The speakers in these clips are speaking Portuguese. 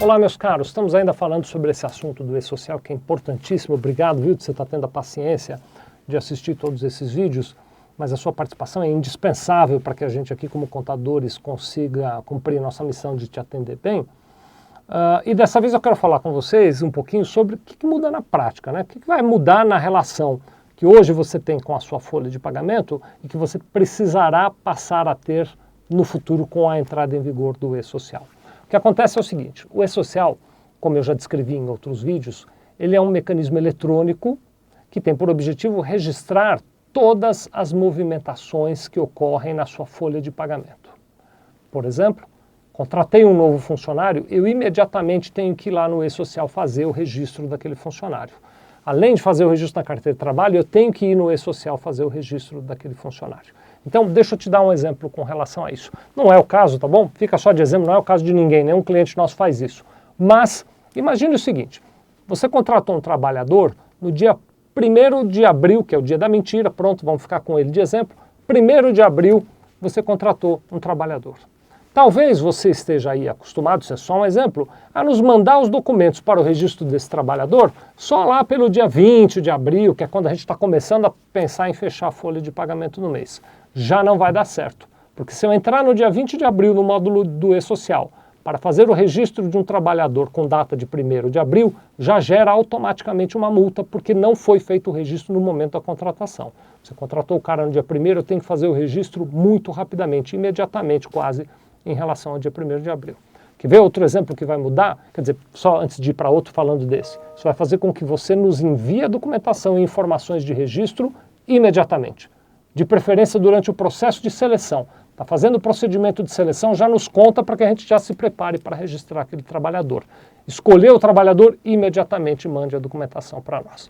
Olá, meus caros, estamos ainda falando sobre esse assunto do e-social que é importantíssimo. Obrigado, viu, que você está tendo a paciência de assistir todos esses vídeos, mas a sua participação é indispensável para que a gente aqui como contadores consiga cumprir nossa missão de te atender bem. E dessa vez eu quero falar com vocês um pouquinho sobre o que muda na prática, né? O que vai mudar na relação que hoje você tem com a sua folha de pagamento e que você precisará passar a ter no futuro com a entrada em vigor do e-social. O que acontece é o seguinte, o e-social, como eu já descrevi em outros vídeos, ele é um mecanismo eletrônico que tem por objetivo registrar todas as movimentações que ocorrem na sua folha de pagamento. Por exemplo, contratei um novo funcionário, eu imediatamente tenho que ir lá no e-social fazer o registro daquele funcionário. Além de fazer o registro na carteira de trabalho, eu tenho que ir no e-social fazer o registro daquele funcionário. Então, deixa eu te dar um exemplo com relação a isso. Não é o caso, tá bom? Fica só de exemplo, não é o caso de ninguém, nenhum cliente nosso faz isso. Mas, imagine o seguinte, você contratou um trabalhador no dia 1º de abril, que é o dia da mentira, pronto, vamos ficar com ele de exemplo. 1º de abril, você contratou um trabalhador. Talvez você esteja aí acostumado, isso é só um exemplo, a nos mandar os documentos para o registro desse trabalhador só lá pelo dia 20 de abril, que é quando a gente está começando a pensar em fechar a folha de pagamento no mês. Já não vai dar certo, porque se eu entrar no dia 20 de abril no módulo do e-social para fazer o registro de um trabalhador com data de 1º de abril, já gera automaticamente uma multa, porque não foi feito o registro no momento da contratação. Você contratou o cara no dia 1º, eu tenho que fazer o registro muito rapidamente, imediatamente quase, em relação ao dia 1º de abril. Quer ver outro exemplo que vai mudar? Quer dizer, só antes de ir para outro falando desse. Isso vai fazer com que você nos envie a documentação e informações de registro imediatamente. De preferência durante o processo de seleção. Está fazendo o procedimento de seleção, já nos conta para que a gente já se prepare para registrar aquele trabalhador. Escolher o trabalhador, imediatamente mande a documentação para nós.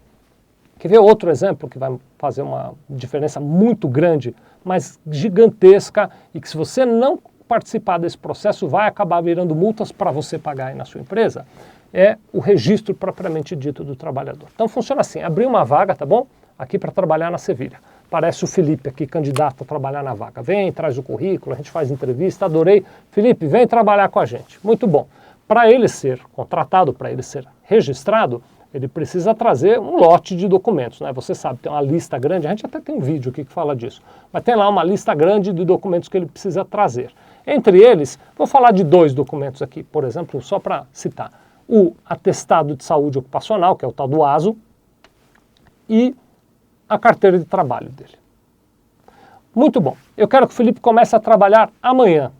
Quer ver outro exemplo que vai fazer uma diferença muito grande, mas gigantesca, e que se você não participar desse processo vai acabar virando multas para você pagar aí na sua empresa, é o registro propriamente dito do trabalhador. Então funciona assim, abri uma vaga, tá bom? Aqui para trabalhar na Sevilha. Parece o Felipe aqui, candidato a trabalhar na vaga. Vem, traz o currículo, a gente faz entrevista, adorei. Felipe, vem trabalhar com a gente. Muito bom. Para ele ser contratado, para ele ser registrado, ele precisa trazer um lote de documentos, né? Você sabe, tem uma lista grande, a gente até tem um vídeo aqui que fala disso, mas tem lá uma lista grande de documentos que ele precisa trazer. Entre eles, vou falar de 2 documentos aqui, por exemplo, só para citar. O atestado de saúde ocupacional, que é o tal do ASO, e a carteira de trabalho dele. Muito bom. Eu quero que o Felipe comece a trabalhar amanhã.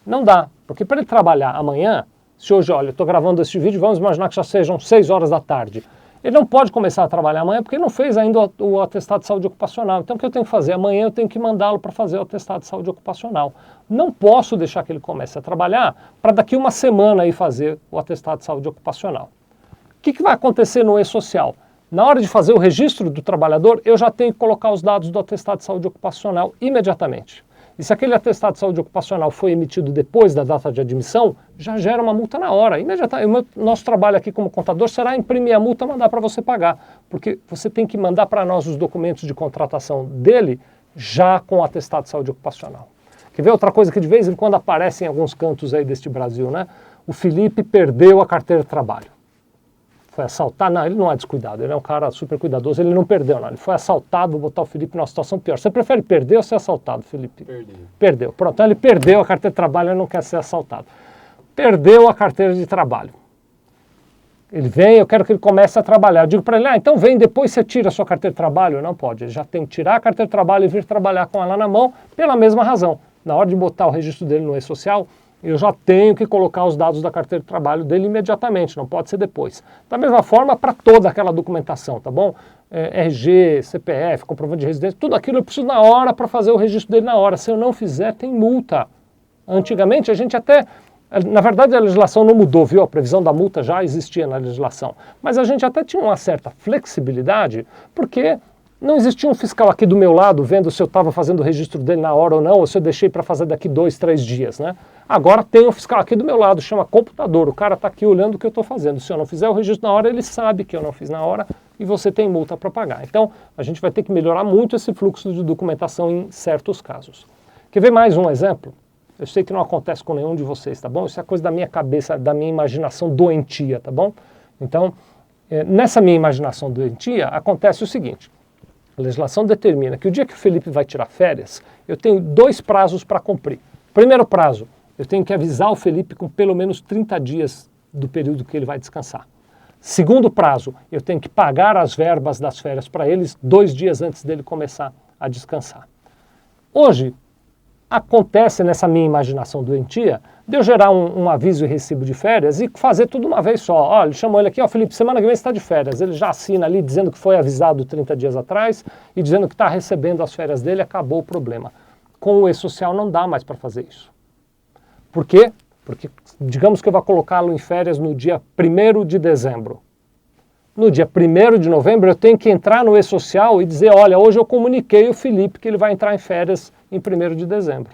Não dá, porque para ele trabalhar amanhã, se hoje, olha, eu estou gravando esse vídeo, vamos imaginar que já sejam 6 horas da tarde. Ele não pode começar a trabalhar amanhã porque ele não fez ainda o atestado de saúde ocupacional. Então o que eu tenho que fazer? Amanhã eu tenho que mandá-lo para fazer o atestado de saúde ocupacional. Não posso deixar que ele comece a trabalhar para daqui uma semana aí fazer o atestado de saúde ocupacional. O que vai acontecer no e-social? Na hora de fazer o registro do trabalhador, eu já tenho que colocar os dados do atestado de saúde ocupacional imediatamente. E se aquele atestado de saúde ocupacional foi emitido depois da data de admissão, já gera uma multa na hora. Imediatamente, nosso trabalho aqui como contador será imprimir a multa e mandar para você pagar. Porque você tem que mandar para nós os documentos de contratação dele já com o atestado de saúde ocupacional. Quer ver outra coisa que de vez em quando aparece em alguns cantos aí deste Brasil, né? O Felipe perdeu a carteira de trabalho. Foi assaltado, não, ele não é descuidado, ele é um cara super cuidadoso, ele não perdeu, não, ele foi assaltado, vou botar o Felipe numa situação pior. Você prefere perder ou ser assaltado, Felipe? Perdeu. Pronto, então ele perdeu a carteira de trabalho, ele não quer ser assaltado. Perdeu a carteira de trabalho. Ele vem, eu quero que ele comece a trabalhar. Eu digo para ele, então vem, depois você tira a sua carteira de trabalho. Não pode, ele já tem que tirar a carteira de trabalho e vir trabalhar com ela na mão, pela mesma razão. Na hora de botar o registro dele no e-social, eu já tenho que colocar os dados da carteira de trabalho dele imediatamente, não pode ser depois. Da mesma forma para toda aquela documentação, tá bom? RG, CPF, comprovante de residência, tudo aquilo eu preciso na hora para fazer o registro dele na hora. Se eu não fizer, tem multa. Antigamente a gente até, na verdade a legislação não mudou, viu? A previsão da multa já existia na legislação. Mas a gente até tinha uma certa flexibilidade, porque não existia um fiscal aqui do meu lado vendo se eu estava fazendo o registro dele na hora ou não, ou se eu deixei para fazer daqui 2, 3 dias, né? Agora tem um fiscal aqui do meu lado, chama computador, o cara está aqui olhando o que eu estou fazendo. Se eu não fizer o registro na hora, ele sabe que eu não fiz na hora e você tem multa para pagar. Então, a gente vai ter que melhorar muito esse fluxo de documentação em certos casos. Quer ver mais um exemplo? Eu sei que não acontece com nenhum de vocês, tá bom? Isso é coisa da minha cabeça, da minha imaginação doentia, tá bom? Então, nessa minha imaginação doentia, acontece o seguinte. A legislação determina que o dia que o Felipe vai tirar férias, eu tenho 2 prazos para cumprir. Primeiro prazo, eu tenho que avisar o Felipe com pelo menos 30 dias do período que ele vai descansar. Segundo prazo, eu tenho que pagar as verbas das férias para eles 2 dias antes dele começar a descansar. Hoje, acontece nessa minha imaginação doentia de eu gerar um aviso e recibo de férias e fazer tudo uma vez só. Ó, ele chamou ele aqui, ó, Felipe, semana que vem você está de férias. Ele já assina ali dizendo que foi avisado 30 dias atrás e dizendo que está recebendo as férias dele, acabou o problema. Com o E-Social não dá mais para fazer isso. Por quê? Porque digamos que eu vou colocá-lo em férias no dia 1º de dezembro. No dia 1º de novembro eu tenho que entrar no E-Social e dizer, olha, hoje eu comuniquei o Felipe que ele vai entrar em férias em 1º de dezembro.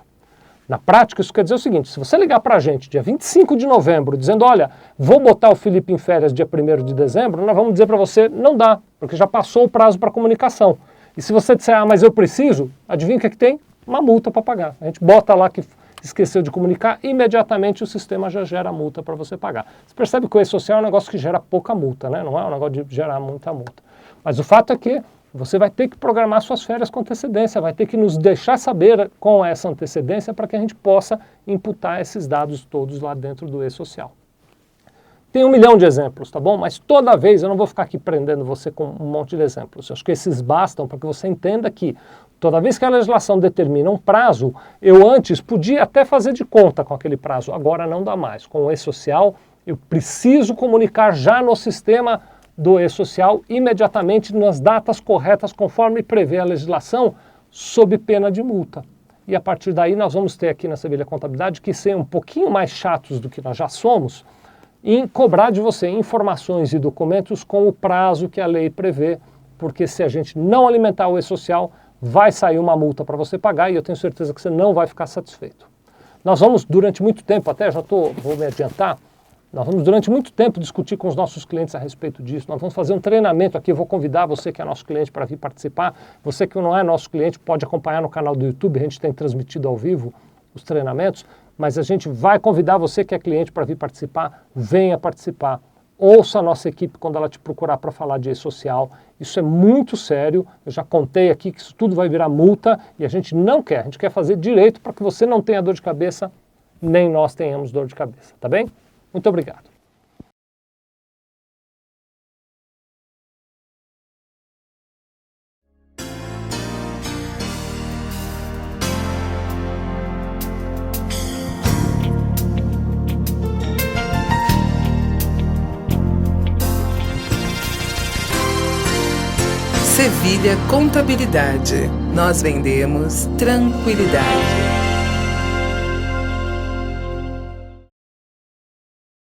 Na prática, isso quer dizer o seguinte, se você ligar para a gente dia 25 de novembro dizendo, olha, vou botar o Felipe em férias dia 1º de dezembro, nós vamos dizer para você, não dá, porque já passou o prazo para comunicação. E se você disser, ah, mas eu preciso, adivinha o que tem? Uma multa para pagar. A gente bota lá que esqueceu de comunicar, imediatamente o sistema já gera a multa para você pagar. Você percebe que o E-Social é um negócio que gera pouca multa, né? Não é um negócio de gerar muita multa. Mas o fato é que você vai ter que programar suas férias com antecedência, vai ter que nos deixar saber com essa antecedência para que a gente possa imputar esses dados todos lá dentro do E-Social. Tem 1 milhão de exemplos, tá bom? Mas toda vez eu não vou ficar aqui prendendo você com um monte de exemplos. Eu acho que esses bastam para que você entenda que toda vez que a legislação determina um prazo, eu antes podia até fazer de conta com aquele prazo, agora não dá mais. Com o E-Social, eu preciso comunicar já no sistema do E-Social imediatamente nas datas corretas, conforme prevê a legislação, sob pena de multa. E a partir daí nós vamos ter aqui na Sevilha Contabilidade que ser um pouquinho mais chatos do que nós já somos em cobrar de você informações e documentos com o prazo que a lei prevê, porque se a gente não alimentar o E-Social, vai sair uma multa para você pagar e eu tenho certeza que você não vai ficar satisfeito. Nós vamos durante muito tempo, até vou me adiantar, nós vamos durante muito tempo discutir com os nossos clientes a respeito disso, nós vamos fazer um treinamento aqui, eu vou convidar você que é nosso cliente para vir participar, você que não é nosso cliente pode acompanhar no canal do YouTube, a gente tem transmitido ao vivo os treinamentos, mas a gente vai convidar você que é cliente para vir participar, venha participar. Ouça a nossa equipe quando ela te procurar para falar de E-Social. Isso é muito sério, eu já contei aqui que isso tudo vai virar multa e a gente não quer, a gente quer fazer direito para que você não tenha dor de cabeça, nem nós tenhamos dor de cabeça, tá bem? Muito obrigado. Sevilha Contabilidade. Nós vendemos tranquilidade.